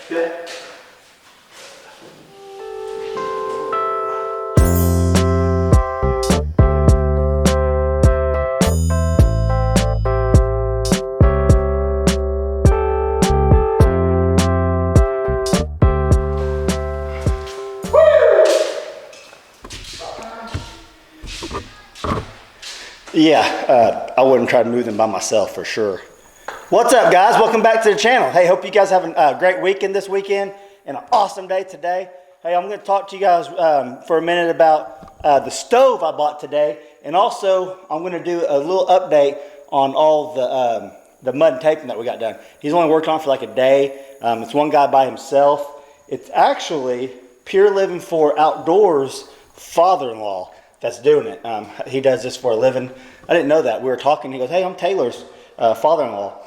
Good. Yeah, I wouldn't try to move them by myself for sure. What's up, guys? Welcome back to the channel. Hey, hope you guys have a great weekend this weekend and an awesome day today. Hey, I'm going to talk to you guys for a minute about the stove I bought today, and also I'm going to do a little update on all the mud and taping that we got done. He's only worked on it for like a day. It's one guy by himself. It's actually Pure Living for Outdoors father-in-law that's doing it. He does this for a living. I didn't know that. We were talking. He goes, "Hey, I'm Taylor's father-in-law."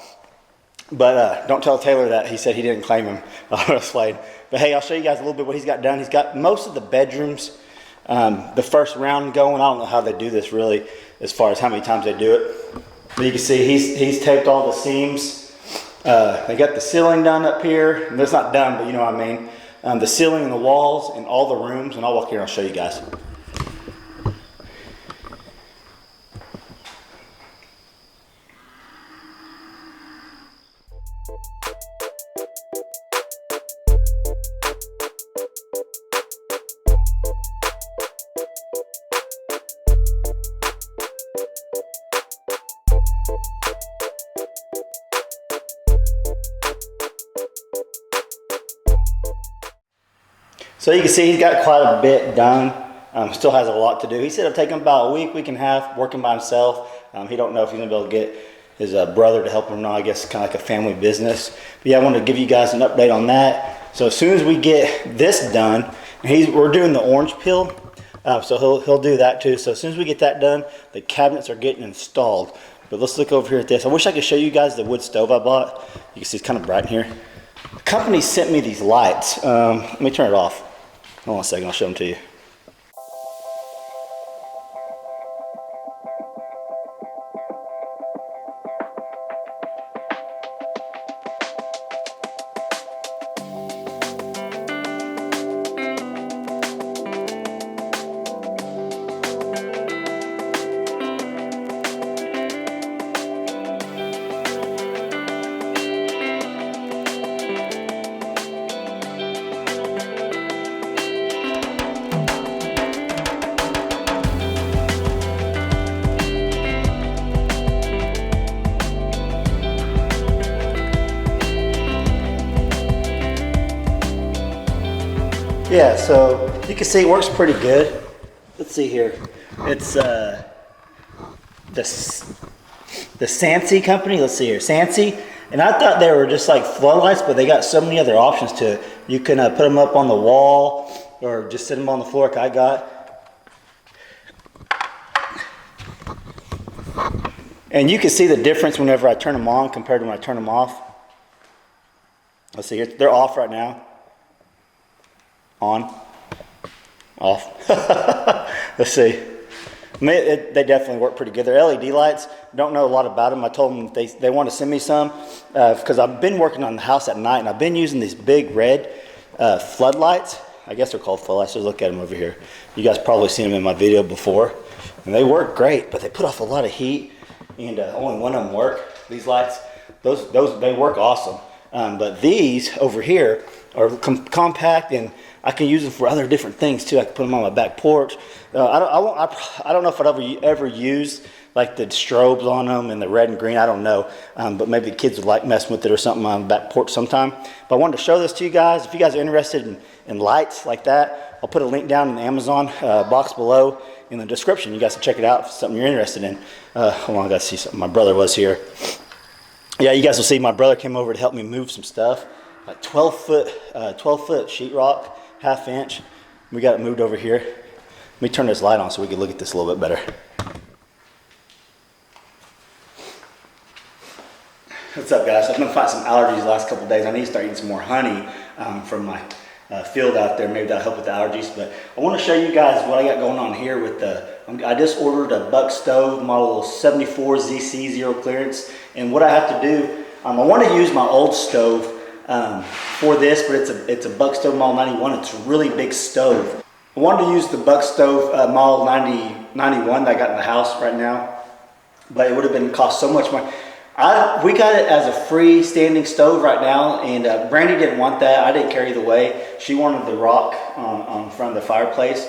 But don't tell Taylor that. He said he didn't claim him. I'll explain. But hey, I'll show you guys a little bit what he's got done. He's got most of the bedrooms, the first round going. I don't know how they do this really, as far as how many times they do it. But you can see he's taped all the seams. They got the ceiling done up here. It's not done, but you know what I mean. The ceiling and the walls and all the rooms. And I'll walk here and I'll show you guys. So you can see he's got quite a bit done. Still has a lot to do. He said it'll take him about a week and a half working by himself. He don't know if he's gonna be able to get his brother to help him or not. I guess it's kind of like a family business. But yeah, I wanted to give you guys an update on that. So as soon as we get this done, we're doing the orange peel. So he'll do that too. So as soon as we get that done, the cabinets are getting installed. But let's look over here at this. I wish I could show you guys the wood stove I bought. You can see it's kind of bright in here. The company sent me these lights. Let me turn it off. Hold on a second, I'll show them to you. Yeah, so you can see it works pretty good. Let's see here. It's the Sansi company. Let's see here, Sansi. And I thought they were just like floodlights, but they got so many other options to it. You can put them up on the wall or just sit them on the floor like I got. And you can see the difference whenever I turn them on compared to when I turn them off. Let's see here. They're off right now. On, off. Let's see. They definitely work pretty good. They're LED lights. Don't know a lot about them. I told them they want to send me some because I've been working on the house at night and I've been using these big red floodlights. I guess they're called floodlights. Just look at them over here. You guys probably seen them in my video before, and they work great. But they put off a lot of heat, and only one of them work. These lights, those they work awesome. But these over here are compact, and I can use them for other different things too. I can put them on my back porch. I don't know if I'd ever use like the strobes on them and the red and green. I don't know, but maybe the kids would like messing with it or something on the back porch sometime. But I wanted to show this to you guys. If you guys are interested in lights like that, I'll put a link down in the Amazon box below in the description. You guys can check it out if it's something you're interested in. Hold on, I got to see something. My brother was here. Yeah, you guys will see my brother came over to help me move some stuff. Like 12 foot sheetrock, 1/2 inch. We got it moved over here. Let me turn this light on so we can look at this a little bit better. What's up, guys? I've been fighting some allergies the last couple of days. I need to start eating some more honey from my field out there. Maybe that'll help with the allergies. But I want to show you guys what I got going on here with I just ordered a Buck stove, model 74 ZC zero clearance. And what I have to do, I want to use my old stove for this, but it's a Buck Stove Model 91. It's a really big stove. I wanted to use the Buck Stove Model 91 that I got in the house right now, but it would have been cost so much money. We got it as a freestanding stove right now, and Brandy didn't want that. I didn't care either way. She wanted the rock on front of the fireplace,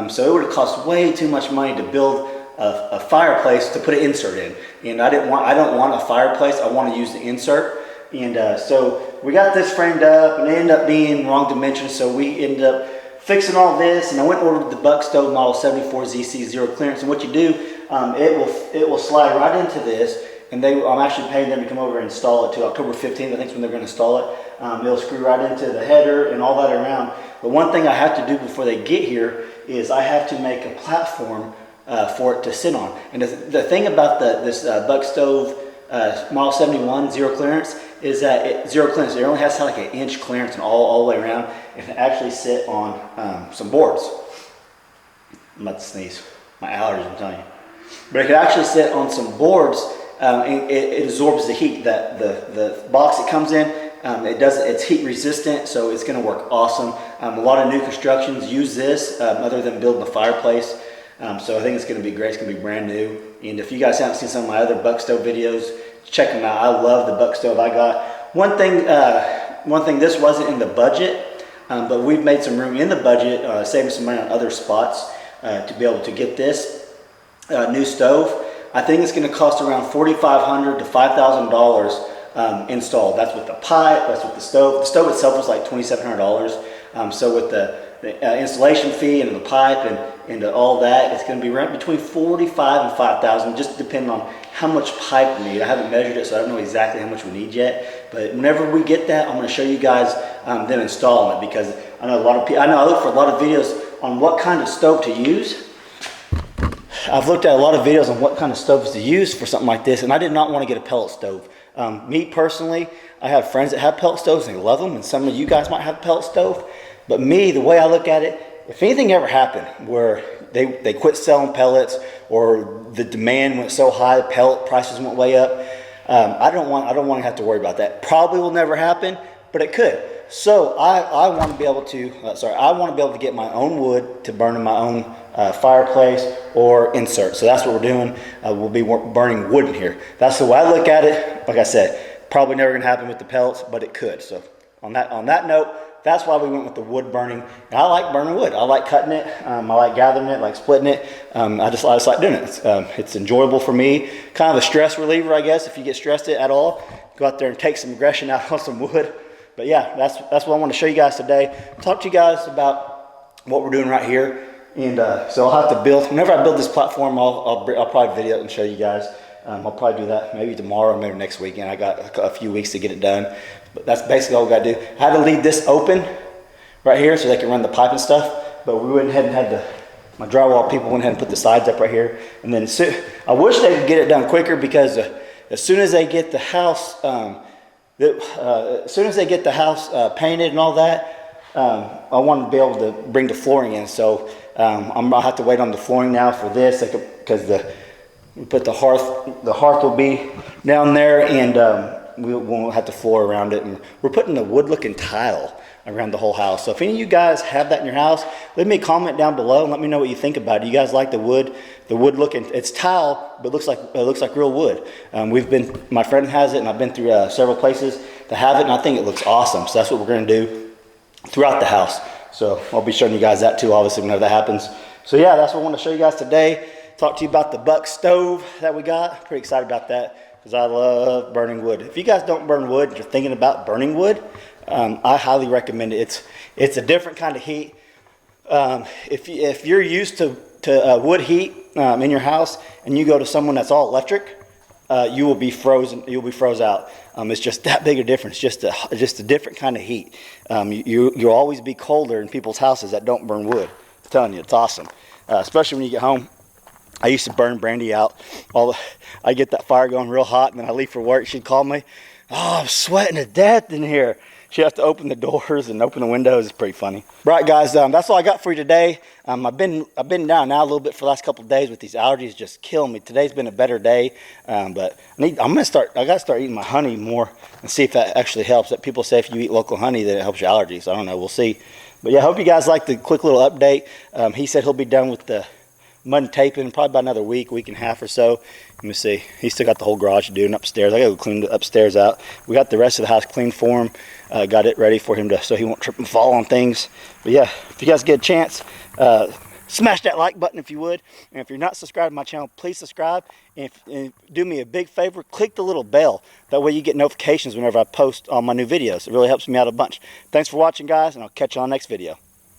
so it would have cost way too much money to build a fireplace to put an insert in. And I don't want a fireplace. I want to use the insert. And so we got this framed up, and it ended up being wrong dimensions. So we ended up fixing all this, and I went and ordered the Buck Stove Model 74 ZC zero clearance. And what you do, it will slide right into this. And I'm actually paying them to come over and install it to October 15th. I think is when they're going to install it. It'll screw right into the header and all that around. But one thing I have to do before they get here is I have to make a platform for it to sit on. And the thing about this Buck Stove Model 71 zero clearance is that it only has like an inch clearance and all the way around. It can actually sit on some boards. I'm about to sneeze. My allergies, I'm telling you. But it can actually sit on some boards. It absorbs the heat that the box it comes in. It's heat resistant, so it's going to work awesome. A lot of new constructions use this other than building a fireplace. So I think it's going to be great. It's going to be brand new. And if you guys haven't seen some of my other Buck Stove videos, check them out. I love the Buck Stove I got. One thing, this wasn't in the budget, but we've made some room in the budget, saving some money on other spots to be able to get this new stove. I think it's going to cost around $4,500 to $5,000 installed. That's with the pipe, that's with the stove. The stove itself was like $2,700. So with the installation fee and the pipe and all that, it's going to be right between $45,000 and $5,000, just depending on how much pipe we need. I haven't measured it, so I don't know exactly how much we need yet. But whenever we get that, I'm going to show you guys them installing it, because I know a lot of people. I look for a lot of videos on what kind of stove to use. I've looked at a lot of videos on what kind of stoves to use for something like this, and I did not want to get a pellet stove. Me personally, I have friends that have pellet stoves and they love them, and some of you guys might have a pellet stove. But me, the way I look at it, if anything ever happened where they quit selling pellets or the demand went so high, the pellet prices went way up, I don't want to have to worry about that. Probably will never happen, but it could. So I want to be able to get my own wood to burn in my own fireplace or insert. So that's what we're doing. We'll be burning wood in here. That's the way I look at it. Like I said, probably never going to happen with the pellets, but it could. So on that note, that's why we went with the wood burning. And I like burning wood. I like cutting it. I like gathering it, I like splitting it. I just like doing it. It's enjoyable for me. Kind of a stress reliever, I guess, if you get stressed at all. Go out there and take some aggression out on some wood. But yeah, that's what I want to show you guys today. Talk to you guys about what we're doing right here. And so I'll have to build, whenever I build this platform, I'll probably video it and show you guys. I'll probably do that maybe tomorrow or maybe next weekend. I got a few weeks to get it done. But that's basically all we got to do. I had to leave this open right here so they can run the pipe and stuff. But we went ahead and had my drywall people went ahead and put the sides up right here. And then I wish they could get it done quicker, because as soon as they get the house, painted and all that, I want to be able to bring the flooring in. So I'm gonna have to wait on the flooring now for this, because we put the hearth will be down there, and we won't have the floor around it. And we're putting the wood looking tile around the whole house. So if any of you guys have that in your house, leave me a comment down below and let me know what you think about it. You guys like the wood looking? It's tile, but it looks like real wood. My friend has it, and I've been through several places that have it, and I think it looks awesome. So that's what we're going to do throughout the house. So I'll be showing you guys that too, obviously, whenever that happens. So yeah, that's what I want to show you guys today. Talk to you about the Buck stove that we got. Pretty excited about that, because I love burning wood. If you guys don't burn wood, you're thinking about burning wood, I highly recommend it. It's a different kind of heat. If you're used to wood heat in your house, and you go to someone that's all electric, you will be frozen. You'll be froze out. It's just that big a difference. Just a different kind of heat. You'll always be colder in people's houses that don't burn wood. I'm telling you, it's awesome. Especially when you get home. I used to burn Brandy out. I get that fire going real hot, and then I leave for work. She'd call me, "Oh, I'm sweating to death in here." She has to open the doors and open the windows. It's pretty funny. Right, guys, that's all I got for you today. I've been down now a little bit for the last couple of days with these allergies just killing me. Today's been a better day, but I gotta start eating my honey more and see if that actually helps. That people say if you eat local honey that it helps your allergies. I don't know. We'll see. But yeah, I hope you guys liked the quick little update. He said he'll be done with the mud and taping probably about another week and a half or so. Let me see. He's still got the whole garage to do and upstairs. I gotta go clean the upstairs out. We got the rest of the house cleaned for him. Got it ready for him so he won't trip and fall on things. But yeah, if you guys get a chance, smash that like button if you would. And if you're not subscribed to my channel, please subscribe. And do me a big favor, click the little bell. That way you get notifications whenever I post all my new videos. It really helps me out a bunch. Thanks for watching, guys, and I'll catch you on the next video.